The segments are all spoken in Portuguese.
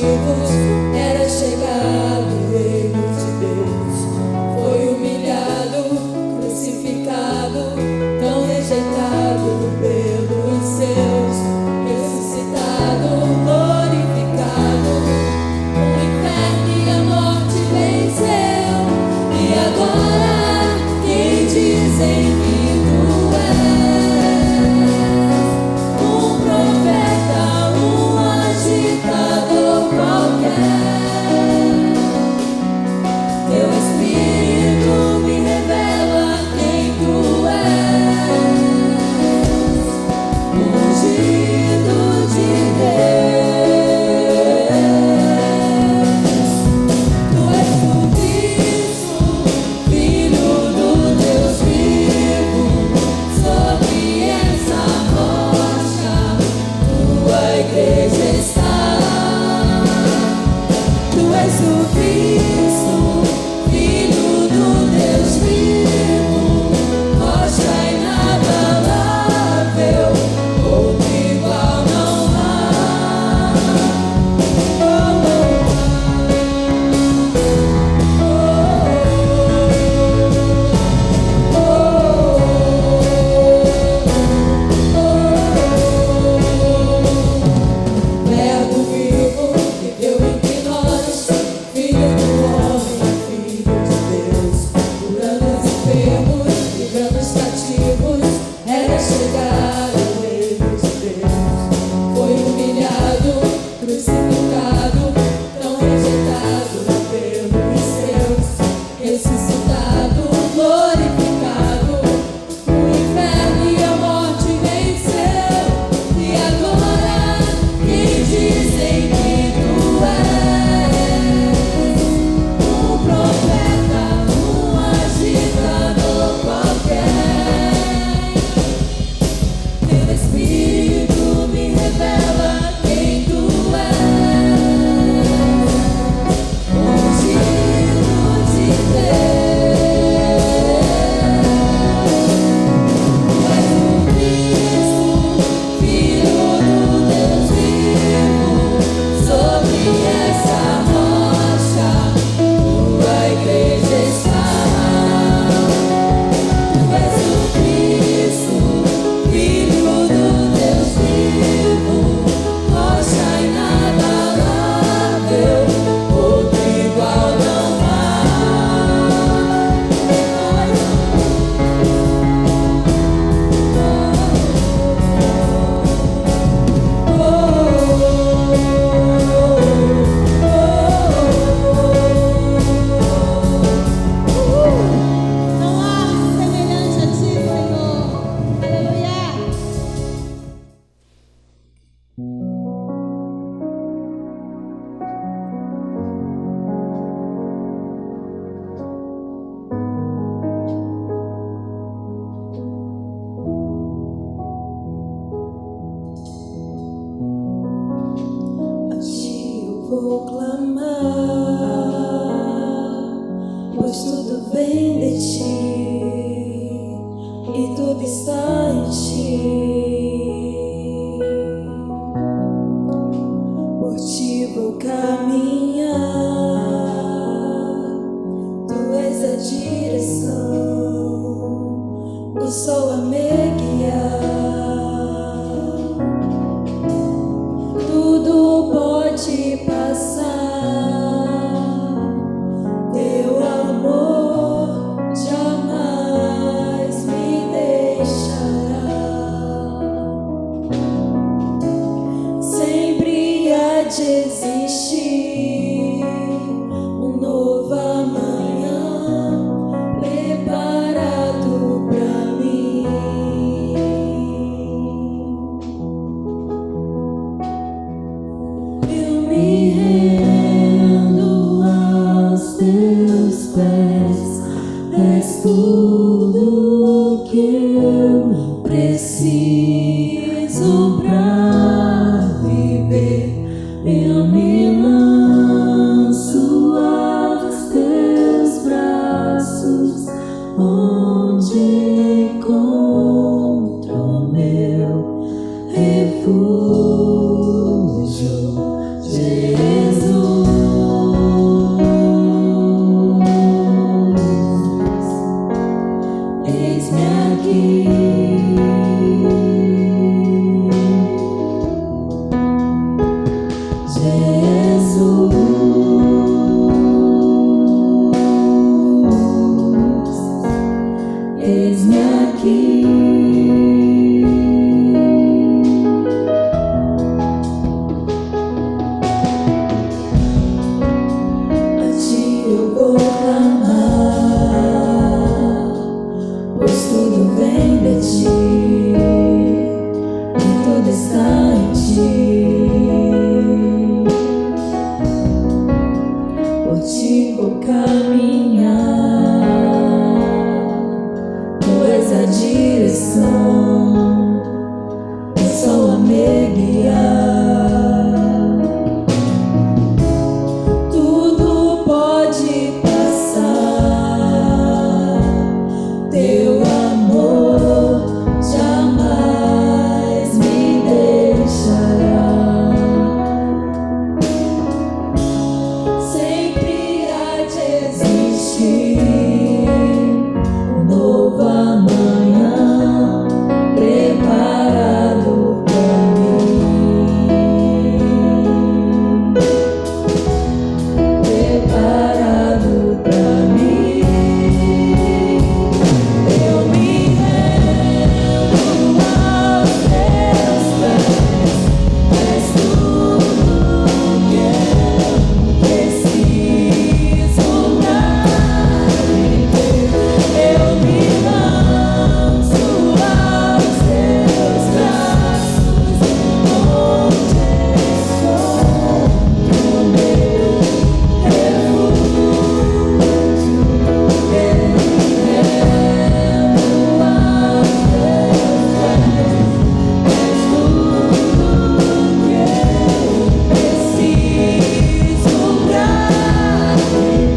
cativos, era chegado o reino de Deus. Foi humilhado, crucificado, tão rejeitado pelos seus, ressuscitado, glorificado, o inferno e a morte venceu. E agora quem dizem que tu és? Um profeta, um agitador qualquer. Teu Espírito me revela quem tu és. Ungido de Deus. Tu és o Cristo, Filho do Deus vivo. Sobre essa rocha tua igreja está. Tu és o Cristo, Filho do Deus vivo, rocha inabalável, outro igual não há. Verbo vivo, viveu entre nós, Filho do homem, Filho de Deus, curando os enfermos, livrando os cativos, era chegado o reino de Deus. Foi humilhado, crucificado, tão rejeitado pelos seus, ressuscitado, glorificado, o inferno e a morte venceu. E agora quem dizem que tu és? Um profeta, um agitador qualquer. Teu Espírito me revela quem tu és. Ungido de Deus. Tu és o Cristo, Filho do Deus vivo. Sobre essa rocha tua igreja está. Tu és o Cristo, Filho do Deus vivo, rocha inabalável, outro igual não há. Não há semelhante a ti, Senhor. Aleluia. A ti eu vou clamar, pois tudo vem de ti e tudo está em ti. Por ti vou caminhar, tu és a direção, o sol a me guiar. Tudo pode passar, teu amor jamais me deixará. Sempre há de existir um novo amanhã preparado pra mim. Eu me rendo aos teus pés, és tudo que eu preciso pra viver. Eu me lanço aos teus braços, onde encontro meu refúgio, Jesus. Eis-me aqui. A ti eu vou clamar, pois tudo vem de ti e tudo está em ti. Por ti vou caminhar, tu és a direção, é só a me guiar. Tudo pode passar, teu amor jamais me deixará. Sempre há de existir um novo amanhã preparado para mim, preparado para mim. Eu me rendo aos teus pés, és tudo que eu preciso pra viver. Eu me lanço aos teus braços, onde encontro o meu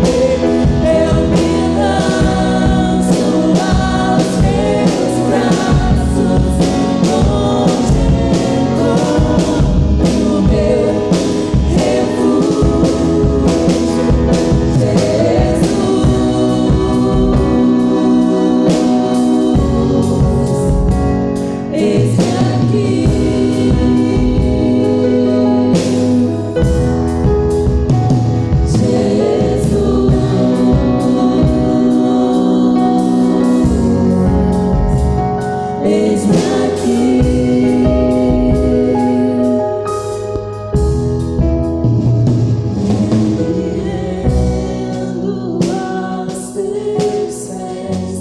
refúgio. Eu me rendo aos teus pés, és tudo que eu preciso pra viver. Eu me lanço aos teus braços, onde encontro o meu refúgio, Jesus. Eis-me aqui. Eis-me aqui. Me rendo aos teus pés,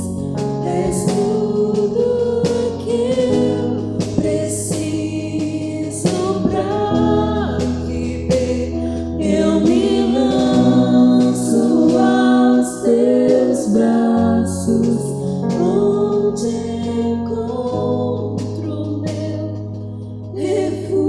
és tudo que eu preciso pra viver. Eu me lanço aos teus braços, onde encontro o meu refúgio.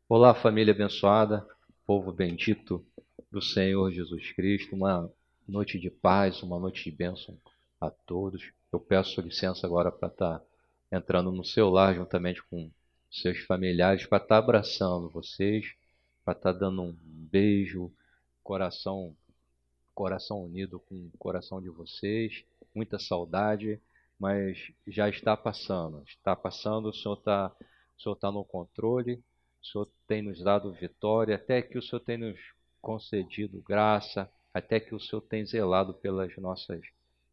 Olá, família abençoada, povo bendito do Senhor Jesus Cristo, uma noite de paz, uma noite de bênção a todos. Eu peço licença agora para estar entrando no seu lar juntamente com seus familiares, para estar abraçando vocês, para estar dando um beijo, coração unido com o coração de vocês, muita saudade, mas já está passando, o Senhor está no controle, o Senhor tem nos dado vitória, até que o Senhor tem nos concedido graça, até que o Senhor tem zelado pelas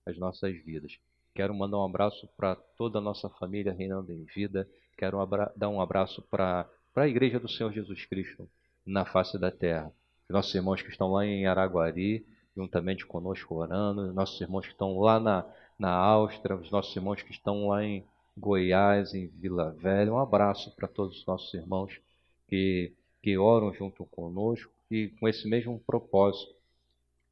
as nossas vidas. Quero mandar um abraço para toda a nossa família Reinando em Vida, quero dar um abraço para a Igreja do Senhor Jesus Cristo na face da terra. Os nossos irmãos que estão lá em Araguari, juntamente conosco orando, nossos irmãos que estão lá na Áustria, os nossos irmãos que estão lá em Goiás, em Vila Velha. Um abraço para todos os nossos irmãos que oram junto conosco e com esse mesmo propósito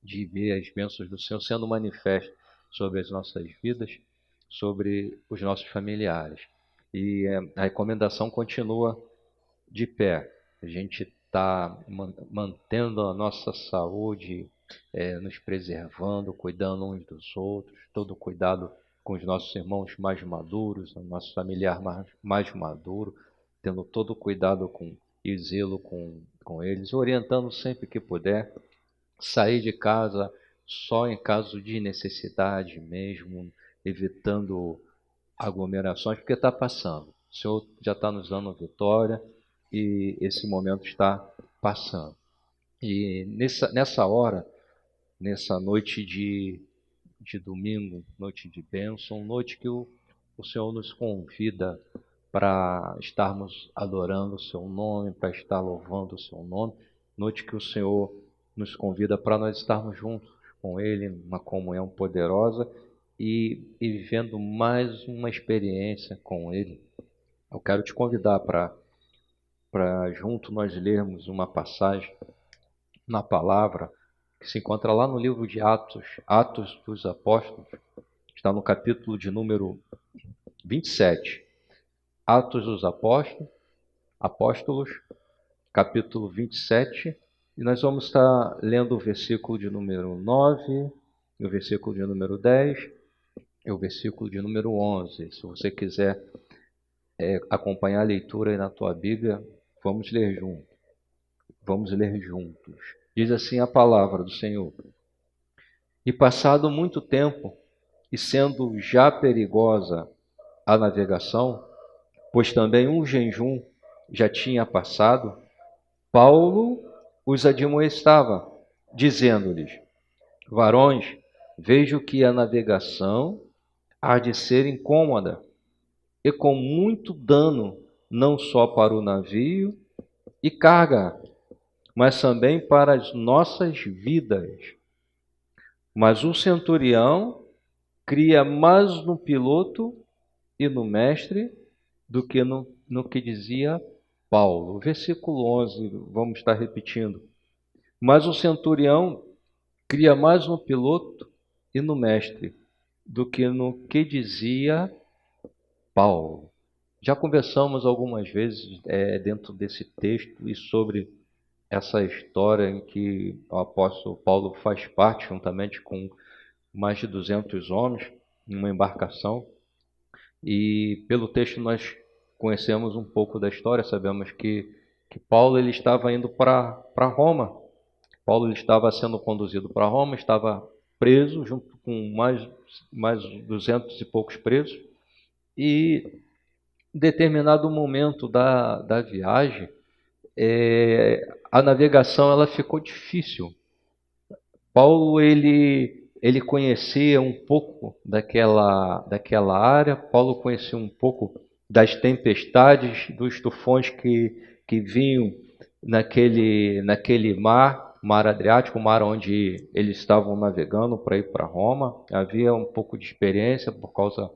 de ver as bênçãos do Senhor sendo manifestas sobre as nossas vidas, sobre os nossos familiares. E a recomendação continua de pé. A gente está mantendo a nossa saúde, nos preservando, cuidando uns dos outros, todo cuidado com os nossos irmãos mais maduros, o nosso familiar mais maduro, tendo todo cuidado e zelo com eles, orientando sempre que puder, sair de casa só em caso de necessidade mesmo, evitando aglomerações, porque está passando. O Senhor já está nos dando vitória e esse momento está passando. E nessa hora, nessa noite de domingo, noite de bênção, noite que o Senhor nos convida para estarmos adorando o seu nome, para estar louvando o seu nome, noite que o Senhor nos convida para nós estarmos juntos com Ele, numa comunhão poderosa e vivendo mais uma experiência com Ele. Eu quero te convidar para junto nós lermos uma passagem na palavra que se encontra lá no livro de Atos, Atos dos Apóstolos, está no capítulo de número 27. Atos dos Apóstolos, capítulo 27, e nós vamos estar lendo o versículo de número 9, o versículo de número 10 e o versículo de número 11. Se você quiser acompanhar a leitura aí na tua Bíblia, vamos ler juntos. Vamos ler juntos. Diz assim a palavra do Senhor. E passado muito tempo, e sendo já perigosa a navegação, pois também um jejum já tinha passado, Paulo os admoestava, dizendo-lhes: varões, vejo que a navegação há de ser incômoda, e com muito dano, não só para o navio e carga, mas também para as nossas vidas. Mas o centurião cria mais no piloto e no mestre do que no que dizia Paulo. Versículo 11, vamos estar repetindo. Mas o centurião cria mais no piloto e no mestre do que no que dizia Paulo. Já conversamos algumas vezes dentro desse texto e sobre essa história em que o apóstolo Paulo faz parte, juntamente com mais de 200 homens, em uma embarcação. E pelo texto nós conhecemos um pouco da história, sabemos que Paulo ele estava indo para Roma. Paulo ele estava sendo conduzido para Roma, estava preso, junto com mais 200 e poucos presos. E em determinado momento da viagem, a navegação ela ficou difícil. Paulo ele conhecia um pouco daquela área, Paulo conhecia um pouco das tempestades, dos tufões que vinham naquele mar Adriático, o mar onde eles estavam navegando para ir para Roma. Havia um pouco de experiência por causa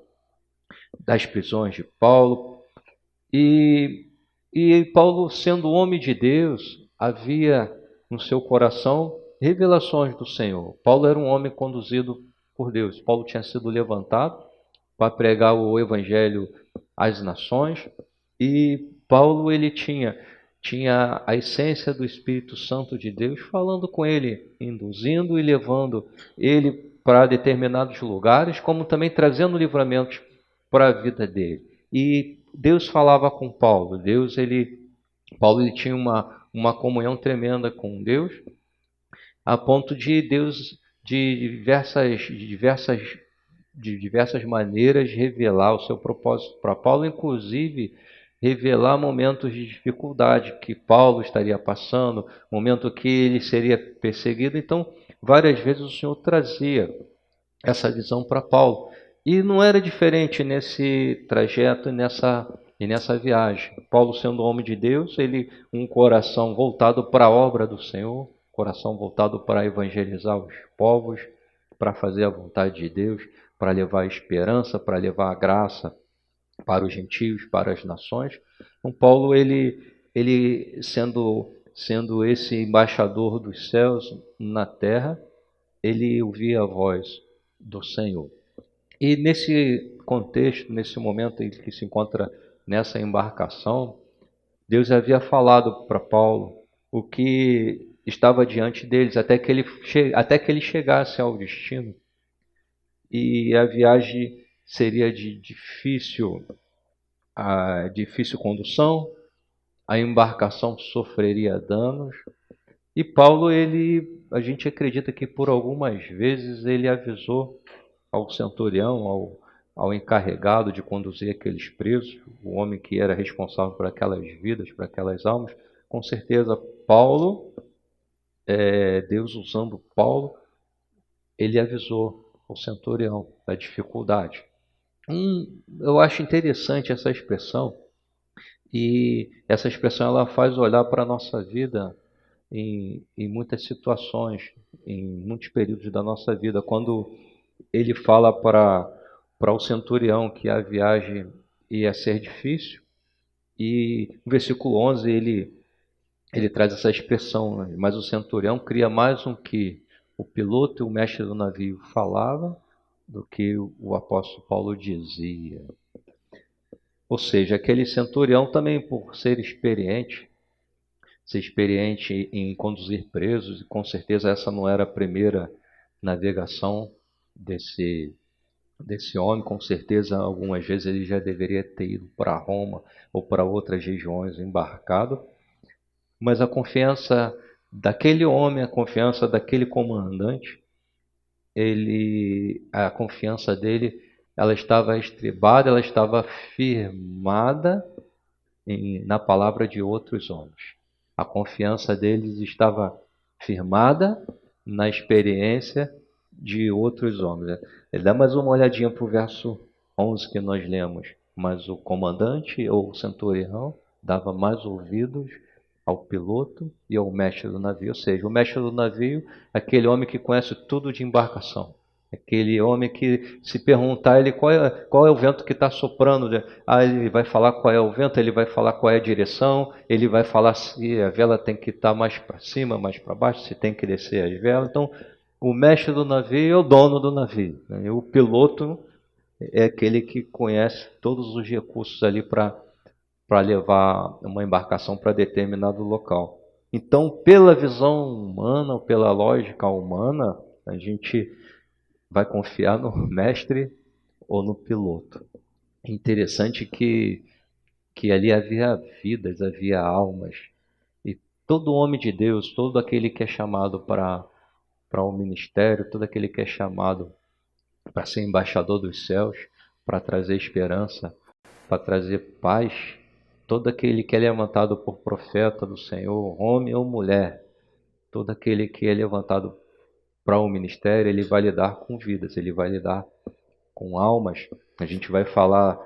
das prisões de Paulo. E Paulo, sendo homem de Deus, havia no seu coração revelações do Senhor. Paulo era um homem conduzido por Deus. Paulo tinha sido levantado para pregar o evangelho às nações, e Paulo ele tinha a essência do Espírito Santo de Deus falando com ele, induzindo e levando ele para determinados lugares, como também trazendo livramentos para a vida dele. E Deus falava com Paulo. Paulo ele tinha uma comunhão tremenda com Deus, a ponto de Deus de diversas maneiras revelar o seu propósito para Paulo, inclusive revelar momentos de dificuldade que Paulo estaria passando, momento que ele seria perseguido. Então, várias vezes o Senhor trazia essa visão para Paulo. E não era diferente nesse trajeto e nessa viagem. Paulo, sendo homem de Deus, ele um coração voltado para a obra do Senhor, coração voltado para evangelizar os povos, para fazer a vontade de Deus, para levar a esperança, para levar a graça para os gentios, para as nações. Então, Paulo, ele sendo esse embaixador dos céus na terra, ele ouvia a voz do Senhor. E nesse contexto, nesse momento em que se encontra nessa embarcação, Deus havia falado para Paulo o que estava diante deles, até que ele chegasse ao destino. E a viagem seria de difícil condução, a embarcação sofreria danos. E Paulo, a gente acredita que por algumas vezes ele avisou ao centurião, ao encarregado de conduzir aqueles presos, o homem que era responsável por aquelas vidas, por aquelas almas. Com certeza, Paulo, Deus usando Paulo, ele avisou ao centurião da dificuldade. Eu acho interessante essa expressão, e essa expressão ela faz olhar para a nossa vida em muitas situações, em muitos períodos da nossa vida. Quando ele fala para o centurião que a viagem ia ser difícil, e no versículo 11 ele traz essa expressão, né? Mas o centurião cria mais um que o piloto e o mestre do navio falavam do que o apóstolo Paulo dizia. Ou seja, aquele centurião também, por ser experiente em conduzir presos, e com certeza essa não era a primeira navegação desse homem, com certeza algumas vezes ele já deveria ter ido para Roma ou para outras regiões embarcado, mas a confiança daquele homem, a confiança daquele comandante, a confiança dele, ela estava estribada, ela estava firmada na palavra de outros homens. A confiança deles estava firmada na experiência de outros homens. Dá mais uma olhadinha para o verso 11 que nós lemos. Mas o comandante ou o centurião dava mais ouvidos ao piloto e ao mestre do navio. Ou seja, o mestre do navio, aquele homem que conhece tudo de embarcação. Aquele homem que, se perguntar ele qual é o vento que está soprando, ele vai falar qual é o vento, ele vai falar qual é a direção, ele vai falar se a vela tem que estar mais para cima, mais para baixo, se tem que descer as velas. Então, o mestre do navio é o dono do navio, né? E o piloto é aquele que conhece todos os recursos ali para levar uma embarcação para determinado local. Então, pela visão humana, ou pela lógica humana, a gente vai confiar no mestre ou no piloto. É interessante que ali havia vidas, havia almas. E todo homem de Deus, todo aquele que é chamado para o ministério, todo aquele que é chamado para ser embaixador dos céus, para trazer esperança, para trazer paz, todo aquele que é levantado por profeta do Senhor, homem ou mulher, todo aquele que é levantado para o ministério, ele vai lidar com vidas, ele vai lidar com almas. A gente vai falar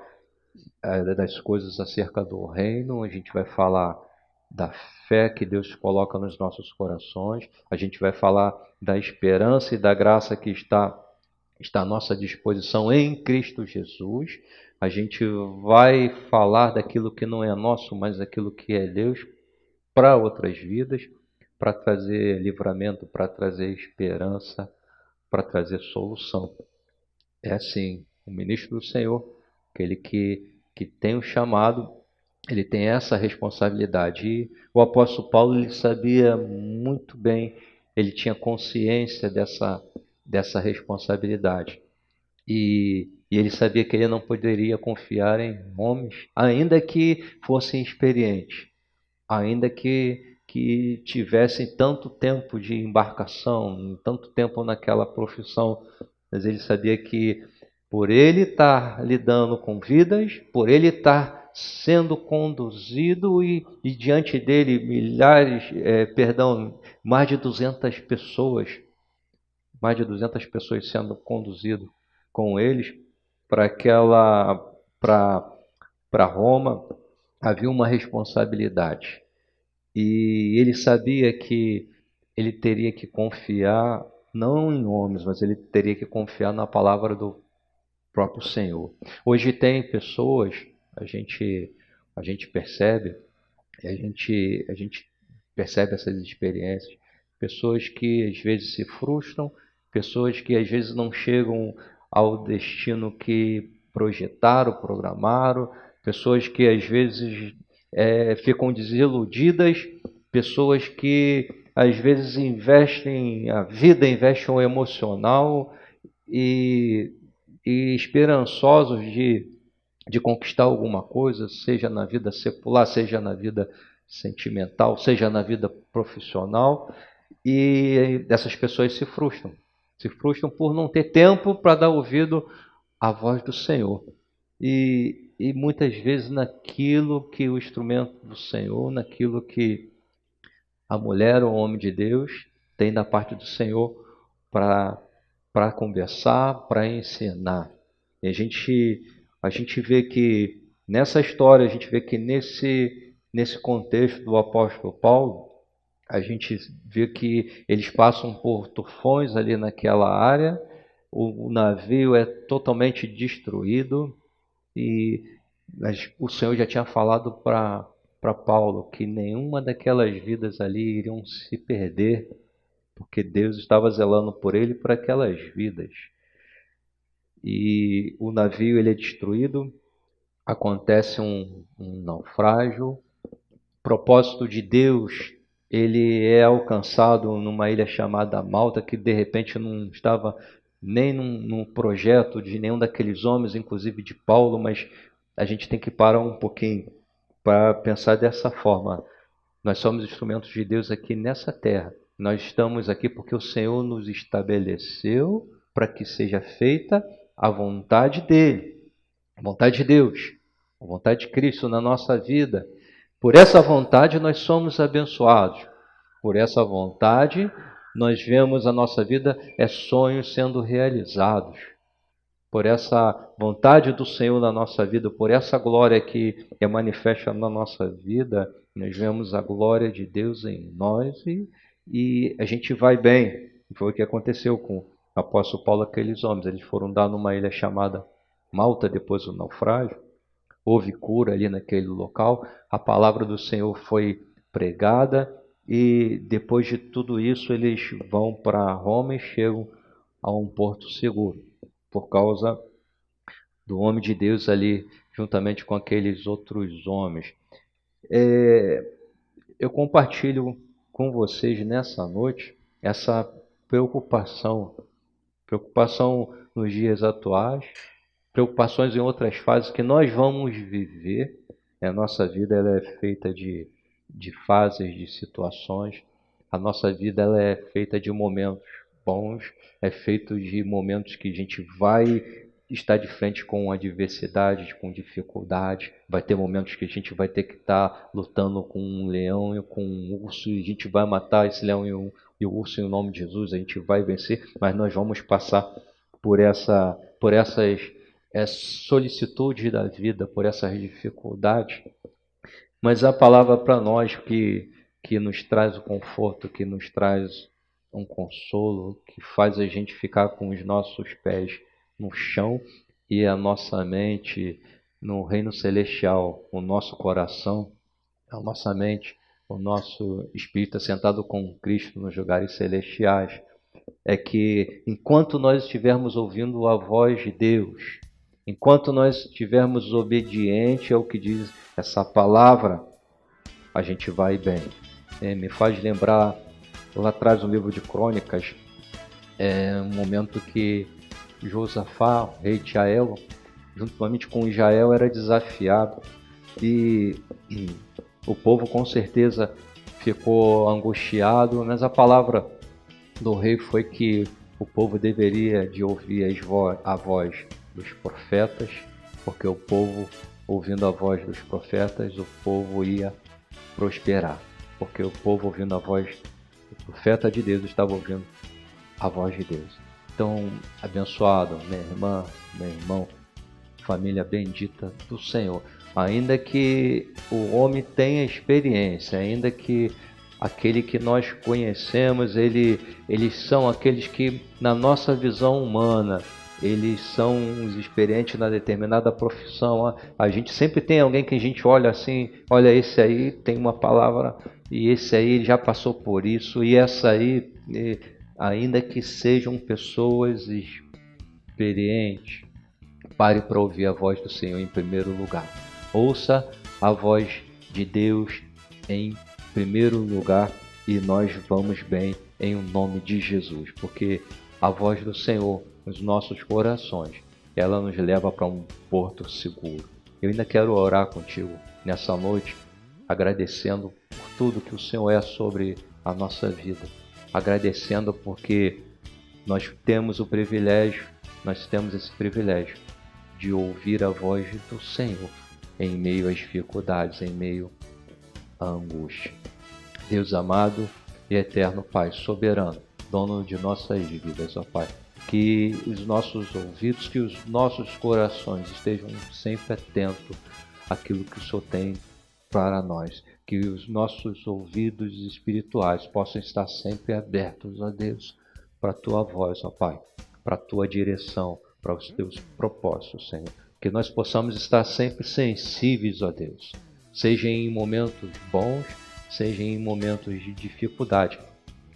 das coisas acerca do reino, a gente vai falar da fé que Deus coloca nos nossos corações, a gente vai falar da esperança e da graça que está à nossa disposição em Cristo Jesus. A gente vai falar daquilo que não é nosso, mas daquilo que é Deus para outras vidas, para trazer livramento, para trazer esperança, para trazer solução. É assim, o ministro do Senhor, aquele que tem o chamado, ele tem essa responsabilidade. E o apóstolo Paulo, ele sabia muito bem, ele tinha consciência dessa responsabilidade. E ele sabia que ele não poderia confiar em homens, ainda que fossem experientes, ainda que tivessem tanto tempo de embarcação, tanto tempo naquela profissão, mas ele sabia que por ele estar lidando com vidas, por ele estar sendo conduzido e diante dele mais de 200 pessoas, sendo conduzido com eles para Roma, havia uma responsabilidade. E ele sabia que ele teria que confiar não em homens, mas ele teria que confiar na palavra do próprio Senhor. Hoje tem pessoas, a gente percebe, a gente percebe essas experiências, pessoas que às vezes se frustram, pessoas que às vezes não chegam ao destino que projetaram, programaram, pessoas que às vezes ficam desiludidas, pessoas que às vezes investem a vida, investem o emocional e esperançosos de conquistar alguma coisa, seja na vida secular, seja na vida sentimental, seja na vida profissional, e essas pessoas se frustram. Se frustram por não ter tempo para dar ouvido à voz do Senhor. E muitas vezes naquilo que o instrumento do Senhor, naquilo que a mulher ou o homem de Deus tem da parte do Senhor para conversar, para ensinar. E a gente vê que nessa história, a gente vê que nesse contexto do apóstolo Paulo, a gente vê que eles passam por tufões ali naquela área, o navio é totalmente destruído e o Senhor já tinha falado para Paulo que nenhuma daquelas vidas ali iriam se perder, porque Deus estava zelando por ele e por aquelas vidas. E o navio ele é destruído, acontece um naufrágio, o propósito de Deus ele é alcançado numa ilha chamada Malta, que de repente não estava nem no projeto de nenhum daqueles homens, inclusive de Paulo, mas a gente tem que parar um pouquinho para pensar dessa forma. Nós somos instrumentos de Deus aqui nessa terra. Nós estamos aqui porque o Senhor nos estabeleceu para que seja feita a vontade dEle, a vontade de Deus, a vontade de Cristo na nossa vida. Por essa vontade nós somos abençoados. Por essa vontade nós vemos a nossa vida sonhos sendo realizados. Por essa vontade do Senhor na nossa vida, por essa glória que é manifesta na nossa vida, nós vemos a glória de Deus em nós e a gente vai bem. Foi o que aconteceu com o apóstolo Paulo, aqueles homens. Eles foram dar numa ilha chamada Malta depois do naufrágio. Houve cura ali naquele local. A palavra do Senhor foi pregada e depois de tudo isso eles vão para Roma e chegam a um porto seguro, por causa do homem de Deus ali, juntamente com aqueles outros homens. Eu compartilho com vocês nessa noite essa preocupação nos dias atuais, preocupações em outras fases que nós vamos viver. A nossa vida ela é feita de fases, de situações. A nossa vida ela é feita de momentos bons, é feito de momentos que a gente vai estar de frente com adversidade, com dificuldade. Vai ter momentos que a gente vai ter que estar lutando com um leão e com um urso, e a gente vai matar esse leão e o urso em nome de Jesus, a gente vai vencer, mas nós vamos passar por essas solicitudes da vida, por essas dificuldades. Mas a palavra para nós que nos traz o conforto, que nos traz um consolo, que faz a gente ficar com os nossos pés no chão e a nossa mente no reino celestial, o nosso coração, a nossa mente, o nosso espírito assentado com Cristo nos lugares celestiais, é que enquanto nós estivermos ouvindo a voz de Deus, enquanto nós estivermos obedientes ao que diz essa palavra, a gente vai bem. Me faz lembrar lá atrás no livro de Crônicas, um momento que Josafá, rei de Israel, juntamente com Israel, era desafiado e o povo com certeza ficou angustiado, mas a palavra do rei foi que o povo deveria de ouvir a voz dos profetas, porque o povo, ouvindo a voz dos profetas, o povo ia prosperar, porque o povo ouvindo a voz do profeta de Deus estava ouvindo a voz de Deus. Então, abençoado, minha irmã, meu irmão, família bendita do Senhor. Ainda que o homem tenha experiência, ainda que aquele que nós conhecemos, eles são aqueles que, na nossa visão humana, eles são os experientes na determinada profissão. A gente sempre tem alguém que a gente olha assim, olha, esse aí tem uma palavra, e esse aí ele já passou por isso, e essa aí, ainda que sejam pessoas experientes, pare para ouvir a voz do Senhor em primeiro lugar. Ouça a voz de Deus em primeiro lugar e nós vamos bem em nome de Jesus, porque a voz do Senhor nos nossos corações, ela nos leva para um porto seguro. Eu ainda quero orar contigo nessa noite agradecendo por tudo que o Senhor é sobre a nossa vida, agradecendo porque nós temos esse privilégio de ouvir a voz do Senhor em meio às dificuldades, em meio à angústia. Deus amado e eterno Pai, soberano, dono de nossas vidas, ó Pai, que os nossos ouvidos, que os nossos corações estejam sempre atentos àquilo que o Senhor tem para nós, que os nossos ouvidos espirituais possam estar sempre abertos, ó Deus, para a Tua voz, ó Pai, para a Tua direção, para os Teus propósitos, Senhor. Que nós possamos estar sempre sensíveis, ó Deus, seja em momentos bons, seja em momentos de dificuldade,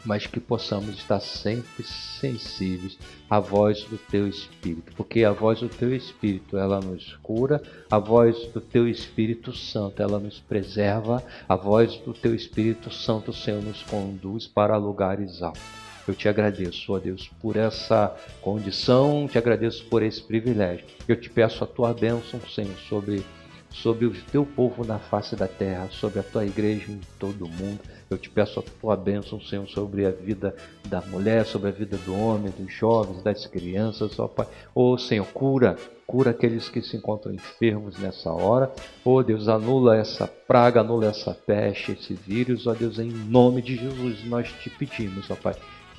mas que possamos estar sempre sensíveis à voz do Teu Espírito, porque a voz do Teu Espírito, ela nos cura, a voz do Teu Espírito Santo, ela nos preserva, a voz do Teu Espírito Santo, Senhor, nos conduz para lugares altos. Eu te agradeço, ó Deus, por essa condição, te agradeço por esse privilégio. Eu te peço a Tua bênção, Senhor, sobre o Teu povo na face da terra, sobre a Tua igreja em todo o mundo. Eu te peço a Tua bênção, Senhor, sobre a vida da mulher, sobre a vida do homem, dos jovens, das crianças, ó Pai. Ó Senhor, cura aqueles que se encontram enfermos nessa hora. Ó Deus, anula essa praga, anula essa peste, esse vírus, ó Deus, em nome de Jesus, nós te pedimos, ó Pai.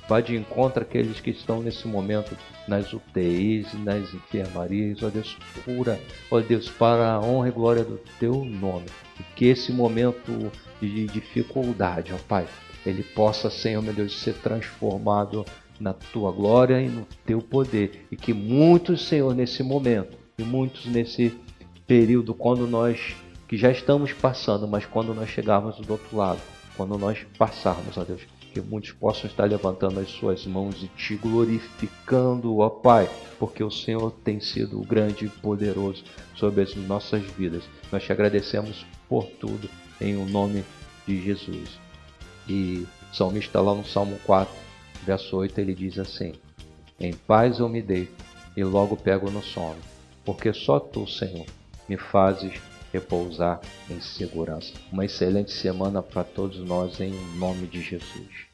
Vá de encontro àqueles que estão nesse momento nas UTIs, nas enfermarias, ó Deus, cura, ó Deus, para a honra e glória do Teu nome. E que esse momento de dificuldade, ó Pai, ele possa, Senhor, meu Deus, ser transformado na Tua glória e no Teu poder. E que muitos, Senhor, nesse momento, e muitos nesse período, quando nós, que já estamos passando, mas quando nós chegarmos do outro lado, quando nós passarmos, ó Deus, que muitos possam estar levantando as suas mãos e te glorificando, ó Pai, porque o Senhor tem sido grande e poderoso sobre as nossas vidas. Nós te agradecemos por tudo, em o nome de Jesus. E o salmista lá no Salmo 4, verso 8, ele diz assim: em paz eu me deito e logo pego no sono, porque só Tu, Senhor, me fazes repousar em segurança. Uma excelente semana para todos nós, em nome de Jesus.